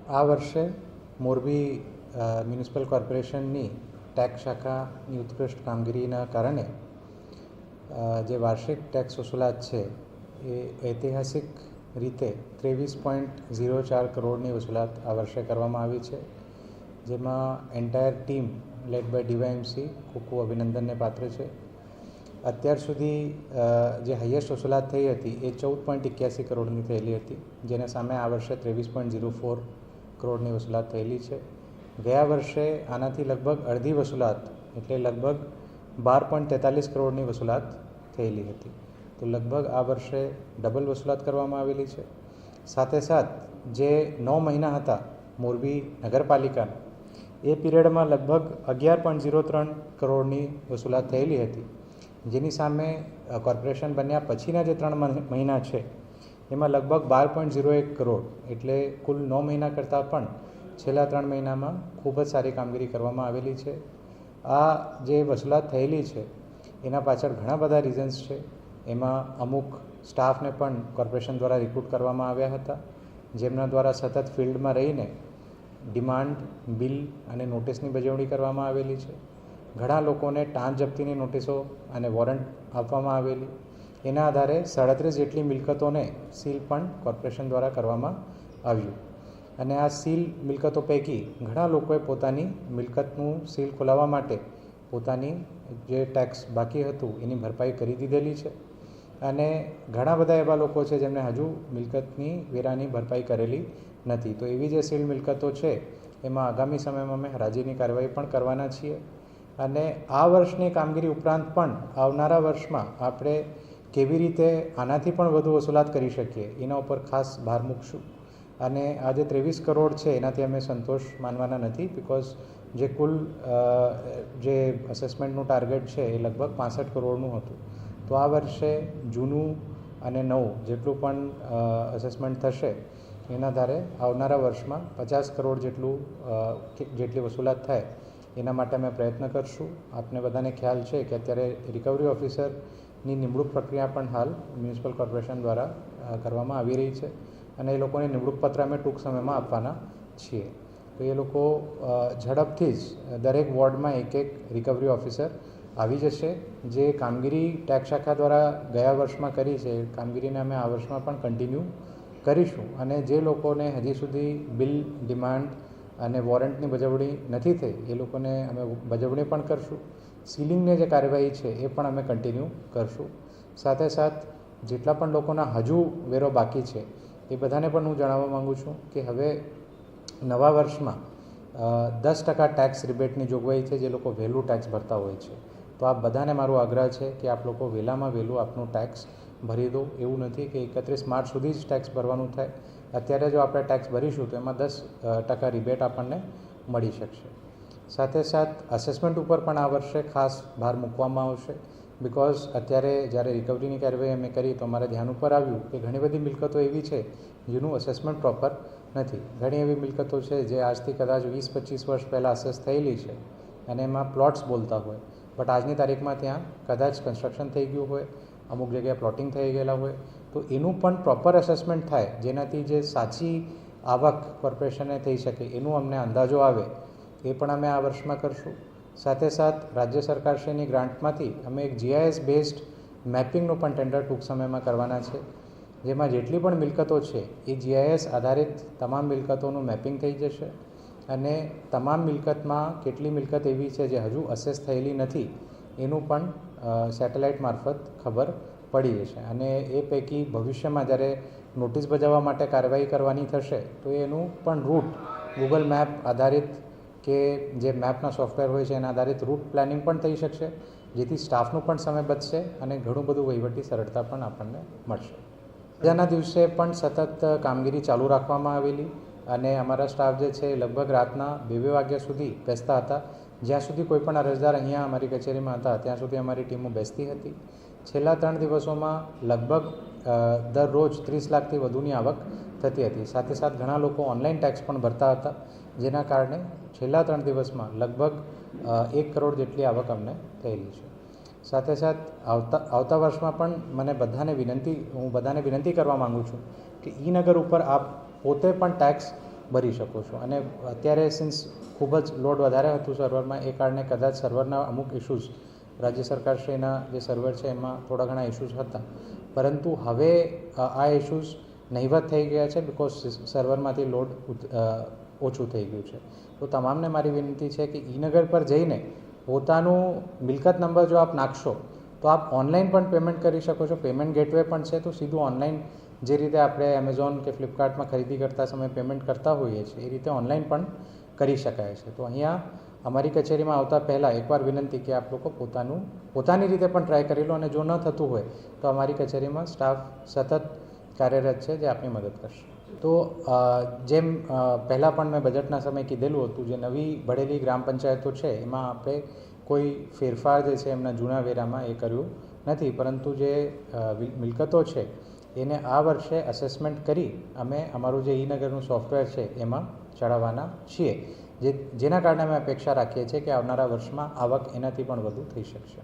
આ વર્ષે મોરબી મ્યુનિસિપલ કોર્પોરેશનની ટેક્સ શાખાની ઉત્કૃષ્ટ કામગીરીના કારણે જે વાર્ષિક ટેક્સ વસૂલાત છે એ ઐતિહાસિક રીતે 23.04 કરોડની વસૂલાત આ વર્ષે કરવામાં આવી છે, જેમાં entire team led by DYMC ખૂબ ખૂબ અભિનંદનને પાત્ર છે. અત્યાર સુધી જે હાઈએસ્ટ વસૂલાત થઈ હતી એ 14.81 કરોડની થયેલી હતી, જેના સામે આ વર્ષે 23.04 કરોડની વસૂલાત થયેલી છે. ગયા વર્ષે આનાથી લગભગ અડધી વસૂલાત એટલે લગભગ 12.43 કરોડની વસૂલાત થયેલી હતી. તો લગભગ આ વર્ષે ડબલ વસૂલાત કરવામાં આવેલી છે. સાથે સાથ જે 9 મહિના હતા મોરબી નગરપાલિકાના, એ પીરિયડમાં લગભગ 11.03 કરોડની વસૂલાત થયેલી હતી, જેની સામે કોર્પોરેશન બન્યા પછીના જે 3 મહિના છે એમાં લગભગ 12.01 કરોડ એટલે કુલ 9 મહિના કરતાં પણ છેલ્લા 3 મહિનામાં ખૂબ જ સારી કામગીરી કરવામાં આવેલી છે. આ જે વસૂલાત થયેલી છે એના પાછળ ઘણા બધા રીઝન્સ છે. એમાં અમુક સ્ટાફને પણ કોર્પોરેશન દ્વારા રિક્રુટ કરવામાં આવ્યા હતા, જેમના દ્વારા સતત ફિલ્ડમાં રહીને ડિમાન્ડ, બિલ અને નોટિસની બજવણી કરવામાં આવેલી છે. ઘણા લોકોને ટાંચ જપ્તીની નોટિસો અને વોરંટ આપવામાં આવેલી. એના આધારે 37 જેટલી મિલકતોને સીલ પણ કોર્પોરેશન દ્વારા કરવામાં આવ્યું. અને આ સીલ મિલકતો પૈકી ઘણા લોકોએ પોતાની મિલકતનું સીલ ખોલાવવા માટે પોતાની જે ટેક્સ બાકી હતું એની ભરપાઈ કરી દીધેલી છે. અને ઘણા બધા એવા લોકો છે જેમને હજુ મિલકતની વેરાની ભરપાઈ કરેલી નથી. તો એવી જે સીલ મિલકતો છે એમાં આગામી સમયમાં અમે હરાજીની કાર્યવાહી પણ કરવાના છીએ. અને આ વર્ષની કામગીરી ઉપરાંત પણ આવનારા વર્ષમાં આપણે કેવી રીતે આનાથી પણ વધુ વસૂલાત કરી શકીએ એના ઉપર ખાસ ભાર મૂકશું. અને આ જે 23 કરોડ છે એનાથી અમે સંતોષ માનવાના નથી, બિકોઝ જે કુલ જે અસેસમેન્ટનું ટાર્ગેટ છે એ લગભગ 65 કરોડનું હતું. તો આ વર્ષે જૂનું અને નવું જેટલું પણ અસેસમેન્ટ થશે એના આધારે આવનારા વર્ષમાં 50 કરોડ જેટલી વસૂલાત થાય એના માટે અમે પ્રયત્ન કરશું. આપને બધાને ખ્યાલ છે કે અત્યારે રિકવરી ઓફિસરની નિમણૂક પ્રક્રિયા પણ હાલ મ્યુનિસિપલ કોર્પોરેશન દ્વારા કરવામાં આવી રહી છે, અને એ લોકોને નિમણૂક પત્ર અમે ટૂંક સમયમાં આપવાના છીએ. તો એ લોકો ઝડપથી જ દરેક વોર્ડમાં એક રિકવરી ઓફિસર આવી જશે. જે કામગીરી ટેક્સ શાખા દ્વારા ગયા વર્ષમાં કરી છે એ કામગીરીને અમે આ વર્ષમાં પણ કન્ટિન્યુ કરીશું. અને જે લોકોને હજી સુધી બિલ, ડિમાન્ડ અને વોરંટની બજવણી નથી થઈ એ લોકોને અમે બજવણી પણ કરશું. સીલિંગની જે કાર્યવાહી છે એ પણ અમે કન્ટિન્યુ કરશું. સાથે સાથ જેટલા પણ લોકોના હજુ વેરો બાકી છે એ બધાને પણ હું જણાવવા માગું છું કે હવે નવા વર્ષમાં 10% ટેક્સ રિબેટની જોગવાઈ છે જે લોકો વહેલું ટેક્સ ભરતા હોય છે. તો આ બધાને મારો આગ્રહ છે કે આપ લોકો વહેલામાં વહેલું આપનું ટેક્સ ભરી દો. એવું નથી કે 31 માર્ચ સુધી જ ટેક્સ ભરવાનું થાય. અત્યારે જો આપણે ટેક્સ ભરીશું તો એમાં 10% રિબેટ આપણને મળી શકશે. સાથે સાથ અસેસમેન્ટ ઉપર પણ આ વર્ષે ખાસ ભાર મૂકવામાં આવશે, બિકોઝ અત્યારે જ્યારે રિકવરીની કાર્યવાહી અમે કરી તો અમારા ધ્યાન ઉપર આવ્યું કે ઘણી બધી મિલકતો એવી છે જેનું અસેસમેન્ટ પ્રોપર નથી. ઘણી એવી મિલકતો છે જે આજથી કદાચ 20-25 વર્ષ પહેલાં અસેસ થયેલી છે અને એમાં પ્લોટ્સ બોલતા હોય, બટ આજની તારીખમાં ત્યાં કદાચ કન્સ્ટ્રક્શન થઈ ગયું હોય, અમુક જગ્યાએ પ્લોટિંગ થઈ ગયેલા હોય. તો એનું પણ પ્રોપર અસેસમેન્ટ થાય જેનાથી જે સાચી આવક કોર્પોરેશનને થઈ શકે એનું અમને અંદાજો આવે, એ પણ અમે આ વર્ષમાં કરશું. સાથે સાથ રાજ્ય સરકારશ્રીની ગ્રાન્ટમાંથી અમે એક GIS બેઝડ મેપિંગનું પણ ટેન્ડર ટૂંક સમયમાં કરવાના છે, જેમાં જેટલી પણ મિલકતો છે એ GIS આધારિત તમામ મિલકતોનું મેપિંગ થઈ જશે. અને તમામ મિલકતમાં કેટલી મિલકત એવી છે જે હજુ અસેસ થયેલી નથી એનું પણ સેટેલાઇટ મારફત ખબર પડી જશે. અને એ પૈકી ભવિષ્યમાં જ્યારે નોટિસ બજાવવા માટે કાર્યવાહી કરવાની થશે તો એનું પણ રૂટ ગૂગલ મેપ આધારિત કે જે મેપના સોફ્ટવેર હોય છે એના આધારિત રૂટ પ્લાનિંગ પણ થઈ શકશે, જેથી સ્ટાફનું પણ સમય બચશે અને ઘણું બધું વહીવટી સરળતા પણ આપણને મળશે. રજાના દિવસે પણ સતત કામગીરી ચાલુ રાખવામાં આવેલી અને અમારા સ્ટાફ જે છે લગભગ રાતના 2 વાગ્યા સુધી બેસતા હતા. જ્યાં સુધી કોઈ પણ અરજદાર અહીંયા અમારી કચેરીમાં હતા ત્યાં સુધી અમારી ટીમો બેસતી હતી. છેલ્લા 3 દિવસોમાં લગભગ દરરોજ 30 લાખથી વધુની આવક થતી હતી. સાથે સાથ ઘણા લોકો ઓનલાઈન ટેક્સ પણ ભરતા હતા, જેના કારણે છેલ્લા 3 દિવસમાં લગભગ 1 કરોડ જેટલી આવક અમને થયેલી છે. સાથે સાથ આવતા વર્ષમાં પણ હું બધાને વિનંતી કરવા માગું છું કે ઈ-નગર ઉપર આપ પોતે પણ ટેક્સ ભરી શકો છો. અને અત્યારે સિન્સ ખૂબ જ લોડ વધારે હતું સર્વરમાં, એ કારણે કદાચ સર્વરના અમુક ઇશ્યુઝ રાજ્ય સરકારશ્રીના જે સર્વર છે એમાં થોડા ઘણા ઇશ્યુઝ હતા, પરંતુ હવે આ ઇશ્યુઝ નહીવત થઈ ગયા છે બિકોઝ સર્વરમાંથી લોડ ઓછું થઈ ગયું છે. તો તમામને મારી વિનંતી છે કે ઈ-નગર પર જઈને પોતાનું મિલકત નંબર જો આપ નાખશો તો આપ ઓનલાઈન પણ પેમેન્ટ કરી શકો છો. પેમેન્ટ ગેટવે પણ છે, તો સીધું ઓનલાઈન જે રીતે આપણે એમેઝોન કે ફ્લિપકાર્ટમાં ખરીદી કરતા સમયે પેમેન્ટ કરતા હોઈએ છીએ એ રીતે ઓનલાઈન પણ કરી શકાય છે. તો અહીંયા અમારી કચેરીમાં આવતા પહેલાં એકવાર વિનંતી કે આપ લોકો પોતાની રીતે પણ ટ્રાય કરી લો, અને જો ન થતું હોય તો અમારી કચેરીમાં સ્ટાફ સતત કાર્યરત છે જે આપની મદદ કરશે. તો જેમ પહેલાં પણ મેં બજેટના સમયે કીધેલું હતું, જે નવી ભળેલી ગ્રામ પંચાયતો છે એમાં આપણે કોઈ ફેરફાર જે છે એમના જૂના વેરામાં એ કર્યું નથી, પરંતુ જે મિલકતો છે એને આ વર્ષે અસેસમેન્ટ કરી અમે અમારું જે ઈ-નગરનું સોફ્ટવેર છે એમાં ચડાવવાના છીએ, જેના કારણે અમે અપેક્ષા રાખીએ છીએ કે આવનારા વર્ષમાં આવક એનાથી પણ વધુ થઈ શકશે.